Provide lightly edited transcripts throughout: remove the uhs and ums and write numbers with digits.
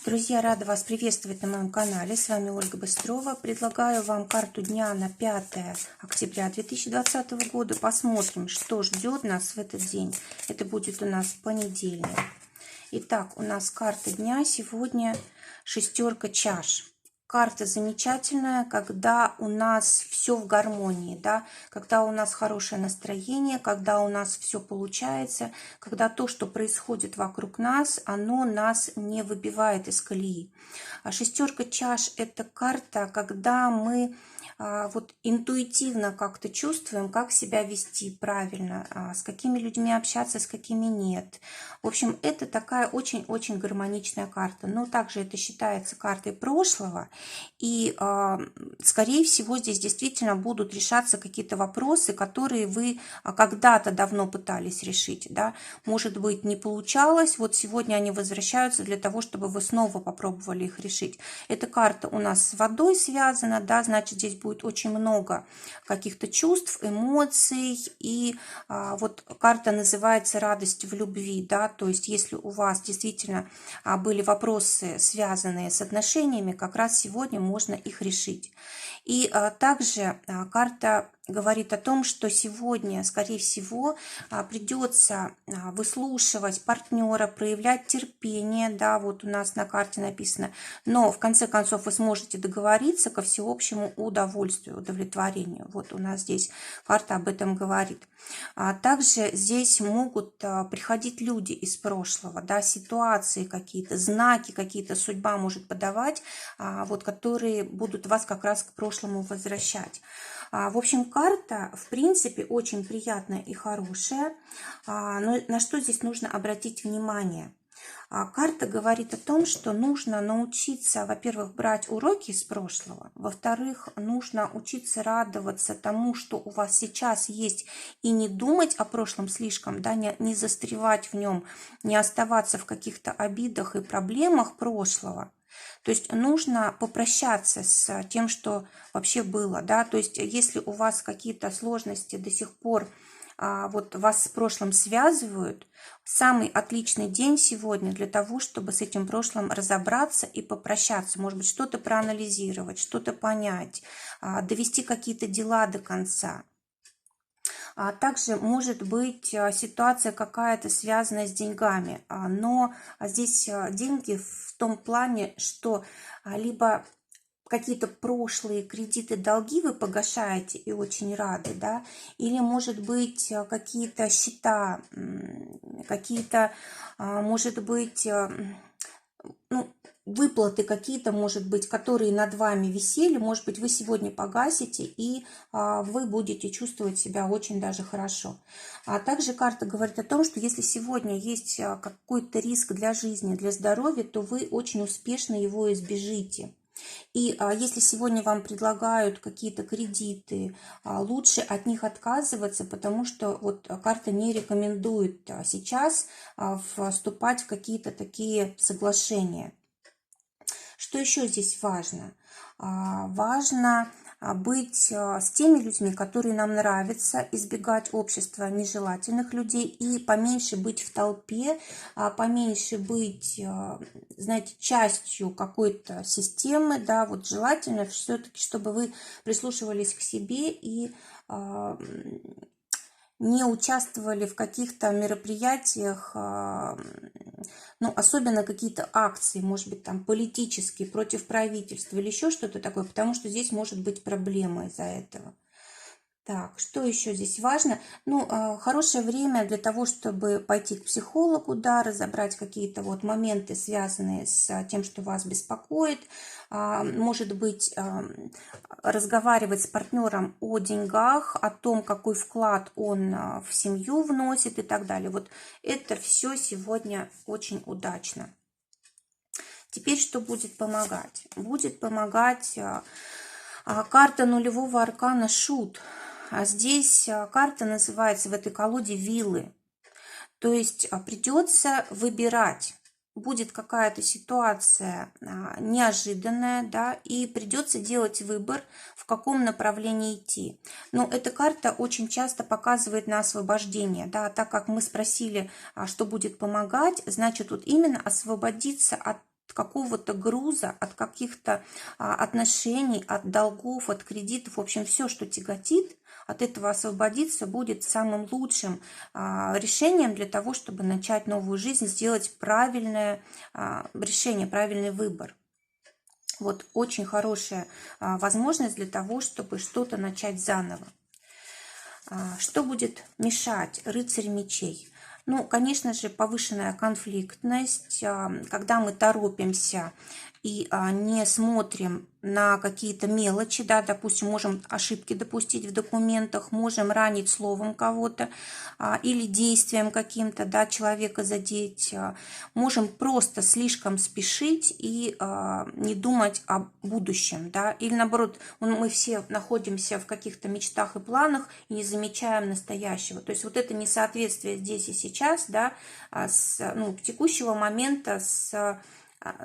Друзья, рада вас приветствовать на моем канале. С вами Ольга Быстрова. Предлагаю вам карту дня на 5 октября 2020 года. Посмотрим, что ждет нас в этот день. Это будет у нас понедельник. Итак, у нас карта дня сегодня шестерка чаш. Карта замечательная, когда у нас все в гармонии, да, когда у нас хорошее настроение, когда у нас все получается, когда то, что происходит вокруг нас, оно нас не выбивает из колеи. А шестерка чаш – это карта, когда мы вот интуитивно как-то чувствуем, как себя вести правильно, с какими людьми общаться, с какими нет. В общем, это такая очень-очень гармоничная карта. Но также это считается картой прошлого. И, скорее всего, здесь действительно будут решаться какие-то вопросы, которые вы когда-то давно пытались решить. Да? Может быть, не получалось. Вот сегодня они возвращаются для того, чтобы вы снова попробовали их решить. Эта карта у нас с водой связана, да, значит, здесь будет очень много каких-то чувств, эмоций. И вот карта называется «Радость в любви». Да? То есть, если у вас действительно были вопросы, связанные с отношениями, как раз сегодня можно их решить. И также карта говорит о том, что сегодня, скорее всего, придется выслушивать партнера, проявлять терпение, да, вот у нас на карте написано, но в конце концов вы сможете договориться ко всеобщему удовольствию, удовлетворению. Вот у нас здесь карта об этом говорит. Также здесь могут приходить люди из прошлого, да, ситуации какие-то, знаки какие-то судьба может подавать, вот, которые будут вас как раз к прошлому возвращать. В общем, карта, в принципе, очень приятная и хорошая, но на что здесь нужно обратить внимание? Карта говорит о том, что нужно научиться, во-первых, брать уроки из прошлого, во-вторых, нужно учиться радоваться тому, что у вас сейчас есть, и не думать о прошлом слишком, да, не застревать в нем, не оставаться в каких-то обидах и проблемах прошлого. То есть нужно попрощаться с тем, что вообще было, да, то есть если у вас какие-то сложности до сих пор вот вас с прошлым связывают, самый отличный день сегодня для того, чтобы с этим прошлым разобраться и попрощаться, может быть, что-то проанализировать, что-то понять, довести какие-то дела до конца. Также может быть ситуация какая-то связанная с деньгами, но здесь деньги в том плане, что либо какие-то прошлые кредиты, долги вы погашаете и очень рады, да, или, может быть, какие-то счета, какие-то, может быть, ну, выплаты какие-то, может быть, которые над вами висели, может быть, вы сегодня погасите, и вы будете чувствовать себя очень даже хорошо. Также карта говорит о том, что если сегодня есть какой-то риск для жизни, для здоровья, то вы очень успешно его избежите. И если сегодня вам предлагают какие-то кредиты, лучше от них отказываться, потому что вот карта не рекомендует сейчас вступать в какие-то такие соглашения. Что еще здесь важно? Важно быть с теми людьми, которые нам нравятся, избегать общества нежелательных людей и поменьше быть в толпе, поменьше быть, знаете, частью какой-то системы, да, вот желательно все-таки, чтобы вы прислушивались к себе и не участвовали в каких-то мероприятиях, ну, особенно какие-то акции, может быть, там политические, против правительства или еще что-то такое, потому что здесь может быть проблема из-за этого. Так, что еще здесь важно? Ну, хорошее время для того, чтобы пойти к психологу, да, разобрать какие-то вот моменты, связанные с тем, что вас беспокоит. Может быть, разговаривать с партнером о деньгах, о том, какой вклад он в семью вносит и так далее. Вот это все сегодня очень удачно. Теперь что будет помогать? Будет помогать карта нулевого аркана Шут. А здесь карта называется в этой колоде вилы. То есть придется выбирать. Будет какая-то ситуация неожиданная, да, и придется делать выбор, в каком направлении идти. Но эта карта очень часто показывает на освобождение, да, так как мы спросили, что будет помогать, значит, тут именно освободиться от какого-то груза, от каких-то отношений, от долгов, от кредитов, в общем, все, что тяготит, от этого освободиться будет самым лучшим решением для того, чтобы начать новую жизнь, сделать правильное решение, правильный выбор. Вот очень хорошая возможность для того, чтобы что-то начать заново. Что будет мешать? Рыцарь мечей. Ну, конечно же, повышенная конфликтность, когда мы торопимся и не смотрим на какие-то мелочи, да, допустим, можем ошибки допустить в документах, можем ранить словом кого-то или действием каким-то, да, человека задеть, можем просто слишком спешить и не думать о будущем, да, или наоборот, мы все находимся в каких-то мечтах и планах и не замечаем настоящего. То есть вот это несоответствие здесь и сейчас, да, текущего момента с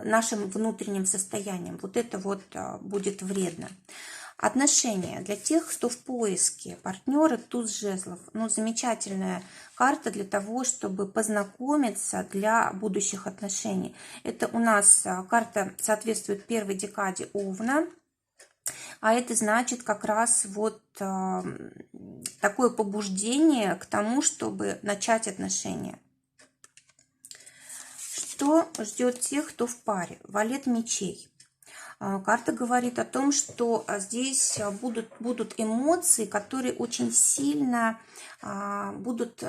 нашим внутренним состоянием. Вот это вот будет вредно. Отношения. Для тех, кто в поиске партнера, туз жезлов. Ну, замечательная карта для того, чтобы познакомиться для будущих отношений. Это у нас карта соответствует первой декаде Овна. А это значит как раз вот такое побуждение к тому, чтобы начать отношения. Что ждет тех, кто в паре? Валет мечей. Карта говорит о том, что здесь будут эмоции, которые очень сильно будут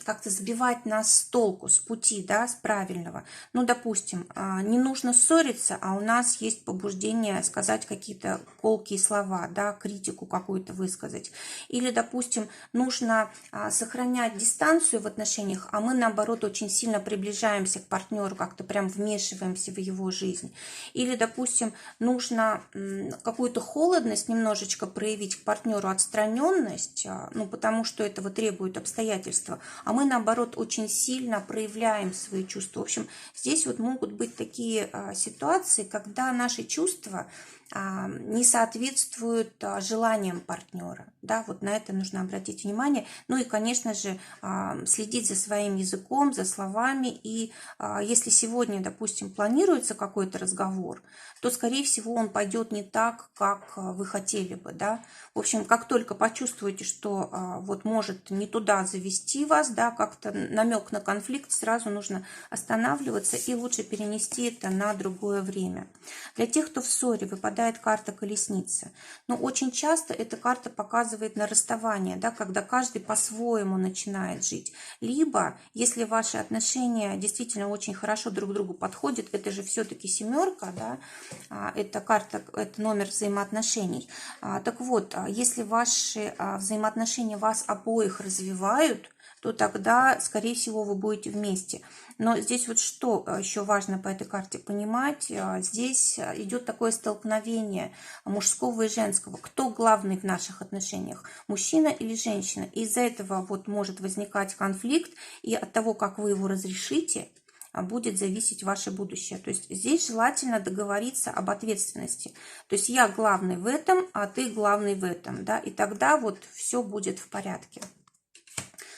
как-то сбивать нас с толку, с пути, да, с правильного. Ну, допустим, не нужно ссориться, а у нас есть побуждение сказать какие-то колкие слова, да, критику какую-то высказать. Или, допустим, нужно сохранять дистанцию в отношениях, а мы, наоборот, очень сильно приближаемся к партнеру, как-то прям вмешиваемся в его жизнь. Или, допустим, нужно какую-то холодность немножечко проявить к партнеру, отстраненность, ну, потому что этого требуют обстоятельства, а мы, наоборот, очень сильно проявляем свои чувства. В общем, здесь вот могут быть такие ситуации, когда наши чувства не соответствуют желаниям партнера. Да, вот на это нужно обратить внимание. Ну и, конечно же, следить за своим языком, за словами. И если сегодня, допустим, планируется какой-то разговор, то, скорее всего, он пойдет не так, как вы хотели бы. Да? В общем, как только почувствуете, что вот может не туда завести вас, да, как-то намек на конфликт, сразу нужно останавливаться и лучше перенести это на другое время. Для тех, кто в ссоре, выпадает карта колесница. Но очень часто эта карта показывает на расставание, да, когда каждый по-своему начинает жить. Либо, если ваши отношения действительно очень хорошо друг другу подходят, это же все-таки семерка, да, это карта, это номер взаимоотношений. Так вот, если ваши взаимоотношения вас обоих развивают, то тогда, скорее всего, вы будете вместе. Но здесь вот что еще важно по этой карте понимать, здесь идет такое столкновение мужского и женского. Кто главный в наших отношениях, мужчина или женщина? И из-за этого вот может возникать конфликт, и от того, как вы его разрешите, будет зависеть ваше будущее. То есть здесь желательно договориться об ответственности. То есть я главный в этом, а ты главный в этом. Да? И тогда вот все будет в порядке.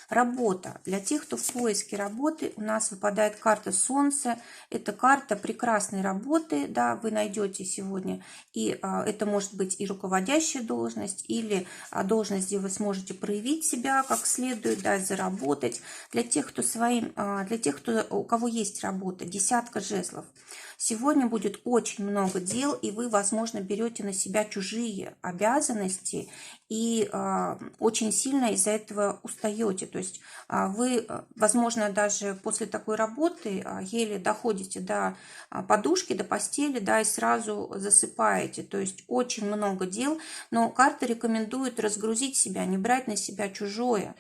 Работа. Для тех, кто в поиске работы, у нас выпадает карта Солнца. Это карта прекрасной работы, да, вы найдете сегодня. И это может быть и руководящая должность, или должность, где вы сможете проявить себя как следует, да, заработать. Для тех, кто у кого есть работа, десятка жезлов. Сегодня будет очень много дел, и вы, возможно, берете на себя чужие обязанности и очень сильно из-за этого устаете. То есть вы, возможно, даже после такой работы еле доходите до подушки, до постели, да, и сразу засыпаете. То есть очень много дел, но карта рекомендует разгрузить себя, не брать на себя чужое.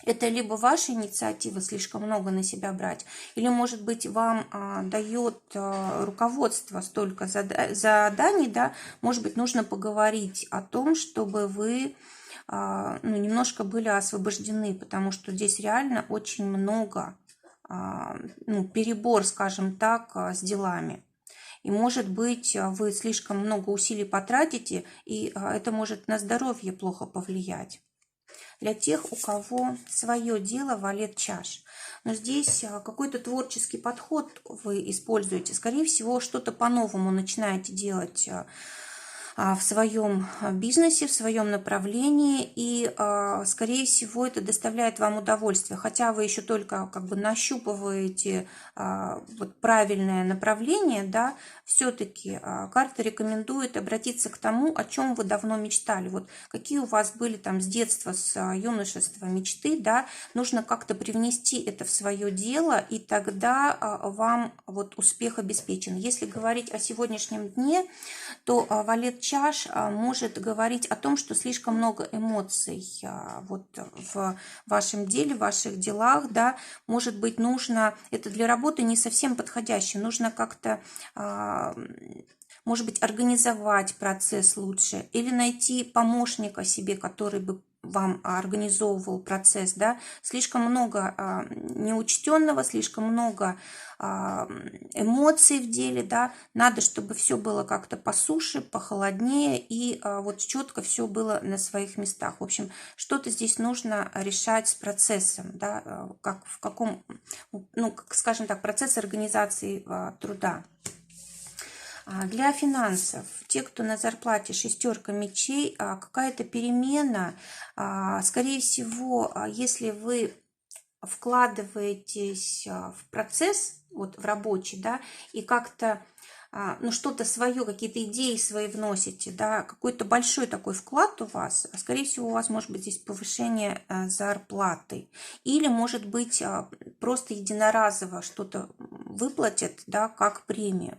Это либо ваша инициатива слишком много на себя брать, или, может быть, вам дает руководство столько заданий, да, может быть, нужно поговорить о том, чтобы вы немножко были освобождены, потому что здесь реально очень много, перебор, скажем так, с делами. И, может быть, вы слишком много усилий потратите, и это может на здоровье плохо повлиять. для тех, у кого свое дело валет чаш. Но здесь какой-то творческий подход вы используете. Скорее всего, что-то по-новому начинаете делать в своем бизнесе, в своем направлении, и, скорее всего, это доставляет вам удовольствие, хотя вы еще только как бы нащупываете вот правильное направление, да, все-таки карта рекомендует обратиться к тому, о чем вы давно мечтали, вот какие у вас были там с детства, с юношества мечты, да, нужно как-то привнести это в свое дело, и тогда вам вот успех обеспечен. Если говорить о сегодняшнем дне, то валет чаш может говорить о том, что слишком много эмоций вот в вашем деле, в ваших делах, да, может быть, нужно, это для работы не совсем подходящее, нужно как-то, может быть, организовать процесс лучше или найти помощника себе, который бы вам организовывал процесс, да, слишком много неучтенного, слишком много эмоций в деле, да, надо, чтобы все было как-то по суше, похолоднее и вот четко все было на своих местах. В общем, что-то здесь нужно решать с процессом, да, как в каком, ну, скажем так, процесс организации труда. Для финансов, те, кто на зарплате, шестерка мечей, какая-то перемена, скорее всего, если вы вкладываетесь в процесс, вот в рабочий, да, и как-то, ну, что-то свое, какие-то идеи свои вносите, да, какой-то большой такой вклад у вас, скорее всего, у вас может быть здесь повышение зарплаты, или, может быть, просто единоразово что-то выплатят, да, как премию.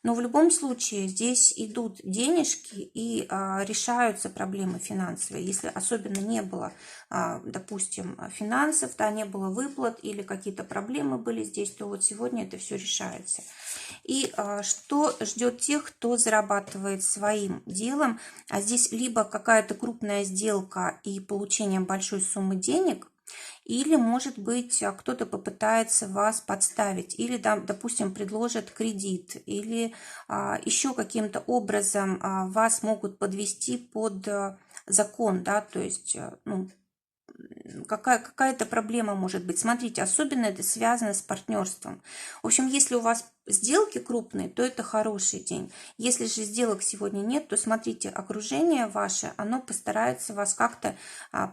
Но в любом случае здесь идут денежки и решаются проблемы финансовые. Если особенно не было, допустим, финансов, да, не было выплат или какие-то проблемы были здесь, то вот сегодня это все решается. И что ждет тех, кто зарабатывает своим делом? А здесь либо какая-то крупная сделка и получение большой суммы денег, или, может быть, кто-то попытается вас подставить, или, допустим, предложит кредит, или еще каким-то образом вас могут подвести под закон, да, то есть, ну, какая-то проблема может быть. Смотрите, особенно это связано с партнерством. В общем, если у вас сделки крупные, то это хороший день. Если же сделок сегодня нет, то смотрите, окружение ваше, оно постарается вас как-то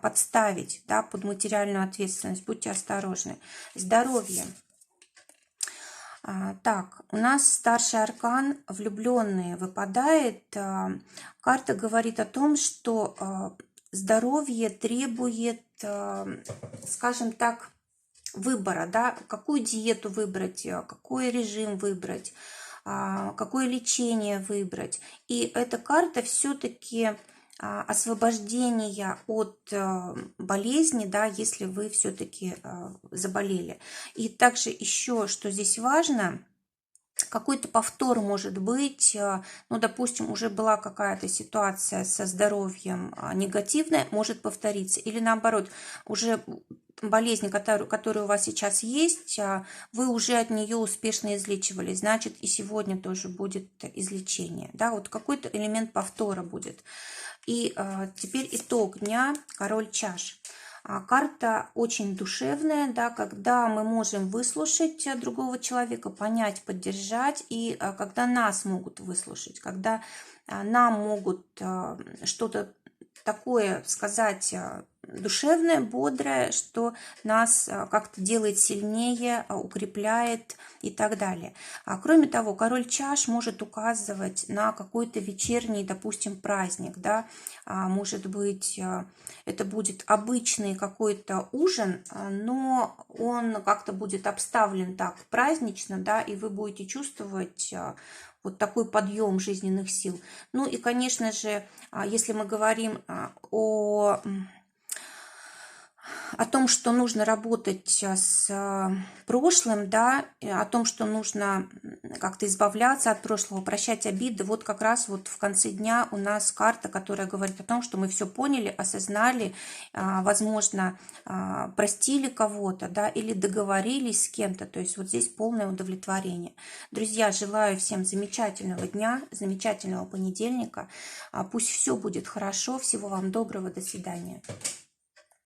подставить, да, под материальную ответственность. Будьте осторожны. Здоровье. Так, у нас старший аркан влюбленные выпадает. Карта говорит о том, что здоровье требует, скажем так, выбора, да, какую диету выбрать, какой режим выбрать, какое лечение выбрать. И эта карта все-таки освобождения от болезни, да, если вы все-таки заболели. И также еще, что здесь важно, какой-то повтор может быть, ну, допустим, уже была какая-то ситуация со здоровьем негативная, может повториться. Или наоборот, уже болезнь, которая у вас сейчас есть, вы уже от нее успешно излечивались, значит, и сегодня тоже будет излечение. Да, вот какой-то элемент повтора будет. И теперь итог дня, король чаш. Карта очень душевная, да, когда мы можем выслушать другого человека, понять, поддержать, и когда нас могут выслушать, когда нам могут что-то такое сказать душевное, бодрое, что нас как-то делает сильнее, укрепляет и так далее. Кроме того, король чаш может указывать на какой-то вечерний, допустим, праздник, да, может быть, это будет обычный какой-то ужин, но он как-то будет обставлен так празднично, да, и вы будете чувствовать вот такой подъем жизненных сил. Ну и, конечно же, если мы говорим о том, что нужно работать с прошлым, да, о том, что нужно как-то избавляться от прошлого, прощать обиды, вот как раз вот в конце дня у нас карта, которая говорит о том, что мы все поняли, осознали, возможно, простили кого-то, да, или договорились с кем-то, то есть вот здесь полное удовлетворение. Друзья, желаю всем замечательного дня, замечательного понедельника, пусть все будет хорошо, всего вам доброго, до свидания.